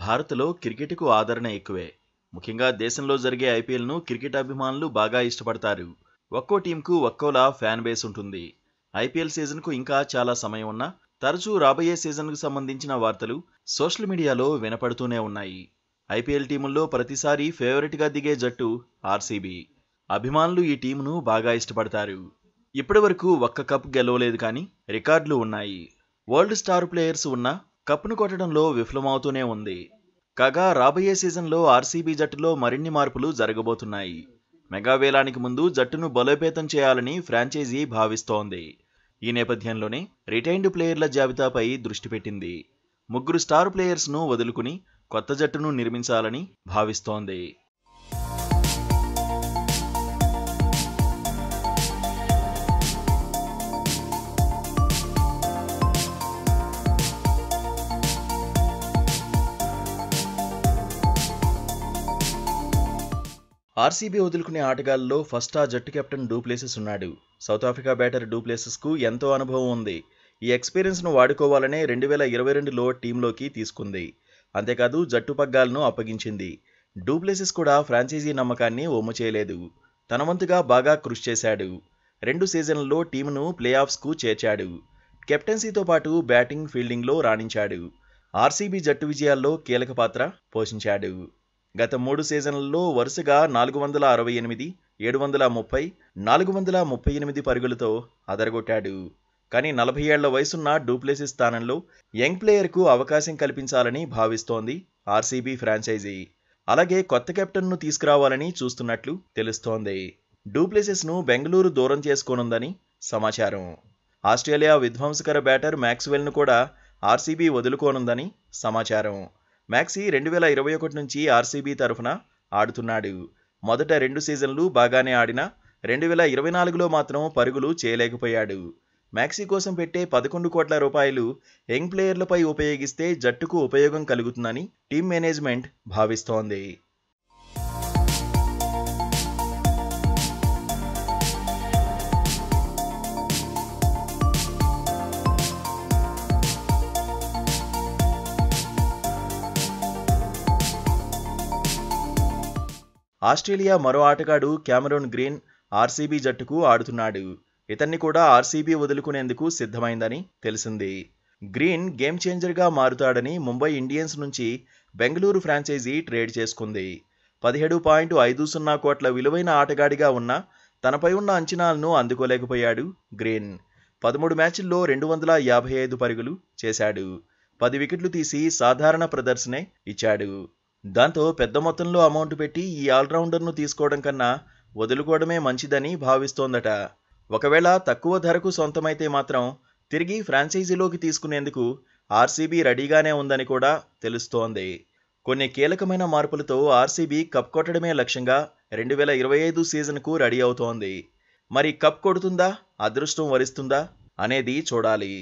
భారత్లో క్రికెట్‌కు ఆదరణ ఎక్కువే. ముఖ్యంగా దేశంలో జరిగే ఐపీఎల్‌ను క్రికెట్ అభిమానులు బాగా ఇష్టపడతారు. ఒక్కో టీంకు ఒక్కోలా ఫ్యాన్ బేస్ ఉంటుంది. ఐపీఎల్ సీజన్‌కు ఇంకా చాలా సమయం ఉన్నా, తరచూ రాబోయే సీజన్‌కు సంబంధించిన వార్తలు సోషల్ మీడియాలో వినపడుతూనే ఉన్నాయి. ఐపీఎల్ టీముల్లో ప్రతిసారి ఫేవరెట్‌గా దిగే జట్టు ఆర్సీబీ. అభిమానులు ఈ టీంను బాగా ఇష్టపడతారు. ఇప్పటివరకు ఒక్క కప్ గెలవలేదు కానీ రికార్డులు ఉన్నాయి. వరల్డ్ స్టార్ ప్లేయర్స్ ఉన్నా కప్ను కొట్టడంలో విఫలమవుతూనే ఉంది. కాగా రాబోయే సీజన్లో ఆర్సీబీ జట్టులో మరిన్ని మార్పులు జరగబోతున్నాయి. మెగా వేలానికి ముందు జట్టును బలోపేతం చేయాలని ఫ్రాంచైజీ భావిస్తోంది. ఈ నేపథ్యంలోనే రిటైన్డ్ ప్లేయర్ల జాబితాపై దృష్టి పెట్టింది. 3 స్టార్ ప్లేయర్స్ను వదులుకుని కొత్త జట్టును నిర్మించాలని భావిస్తోంది. ఆర్సీబీ వదులుకునే ఆటగాళ్లలో ఫస్ట్ ఆ జట్టు కెప్టెన్ డూప్లెసిస్ ఉన్నాడు. సౌత్ ఆఫ్రికా బ్యాటర్ డూప్లెసిస్కు ఎంతో అనుభవం ఉంది. ఈ ఎక్స్పీరియన్స్ను వాడుకోవాలనే 2022లో టీంలోకి తీసుకుంది. అంతేకాదు జట్టు పగ్గాలను అప్పగించింది. డూప్లెసిస్ కూడా ఫ్రాంచైజీ నమ్మకాన్ని వమ్ము చేయలేదు. తన వంతుగా బాగా కృషి చేశాడు. 2 సీజన్లలో టీమును ప్లే ఆఫ్స్కు చేర్చాడు. కెప్టెన్సీతో పాటు బ్యాటింగ్, ఫీల్డింగ్లో రాణించాడు. ఆర్సీబీ జట్టు విజయాల్లో కీలక పాత్ర పోషించాడు. గత 3 సీజన్లలో వరుసగా 468, 730, 438 పరుగులతో అదరగొట్టాడు. కానీ 40 ఏళ్ల వయసున్న డూప్లెసిస్ స్థానంలో యంగ్ ప్లేయర్కు అవకాశం కల్పించాలని భావిస్తోంది ఆర్సీబీ ఫ్రాంచైజీ. అలాగే కొత్త కెప్టెన్ను తీసుకురావాలని చూస్తున్నట్లు తెలుస్తోంది. డూప్లెసిస్ను బెంగళూరు దూరం చేసుకోనుందని సమాచారం. ఆస్ట్రేలియా విధ్వంసకర బ్యాటర్ మ్యాక్స్వెల్ను కూడా ఆర్సీబీ వదులుకోనుందని సమాచారం. మ్యాక్సీ 2021 నుంచి ఆర్సీబీ తరఫున ఆడుతున్నాడు. మొదట 2 సీజన్లు బాగానే ఆడినా 2024లో మాత్రం పరుగులు చేయలేకపోయాడు. మ్యాక్సీ కోసం పెట్టే 11 కోట్ల రూపాయలు యంగ్ ప్లేయర్లపై ఉపయోగిస్తే జట్టుకు ఉపయోగం కలుగుతుందని టీం మేనేజ్మెంట్ భావిస్తోంది. ఆస్ట్రేలియా మరో ఆటగాడు క్యామరూన్ గ్రీన్ ఆర్సీబీ జట్టుకు ఆడుతున్నాడు. ఇతన్ని కూడా ఆర్సీబీ వదులుకునేందుకు సిద్ధమైందని తెలిసింది. గ్రీన్ గేమ్ చేంజర్గా మారుతాడని ముంబై ఇండియన్స్ నుంచి బెంగళూరు ఫ్రాంచైజీ ట్రేడ్ చేసుకుంది. 17.50 కోట్ల విలువైన ఆటగాడిగా ఉన్న తనపై ఉన్న అంచనాలను అందుకోలేకపోయాడు గ్రీన్. 13 మ్యాచ్ల్లో 255 పరుగులు చేశాడు. 10 వికెట్లు తీసి సాధారణ ప్రదర్శనే ఇచ్చాడు. దాంతో పెద్ద మొత్తంలో అమౌంట్ పెట్టి ఈ ఆల్రౌండర్ను తీసుకోవడం కన్నా వదులుకోవడమే మంచిదని భావిస్తోందట. ఒకవేళ తక్కువ ధరకు సొంతమైతే మాత్రం తిరిగి ఫ్రాంచైజీలోకి తీసుకునేందుకు ఆర్సీబీ రెడీగానే ఉందని కూడా తెలుస్తోంది. కొన్ని కీలకమైన మార్పులతో ఆర్సీబీ కప్ కొట్టడమే లక్ష్యంగా 2025 సీజన్కు రెడీ అవుతోంది. మరి కప్ కొడుతుందా, అదృష్టం వరిస్తుందా అనేది చూడాలి.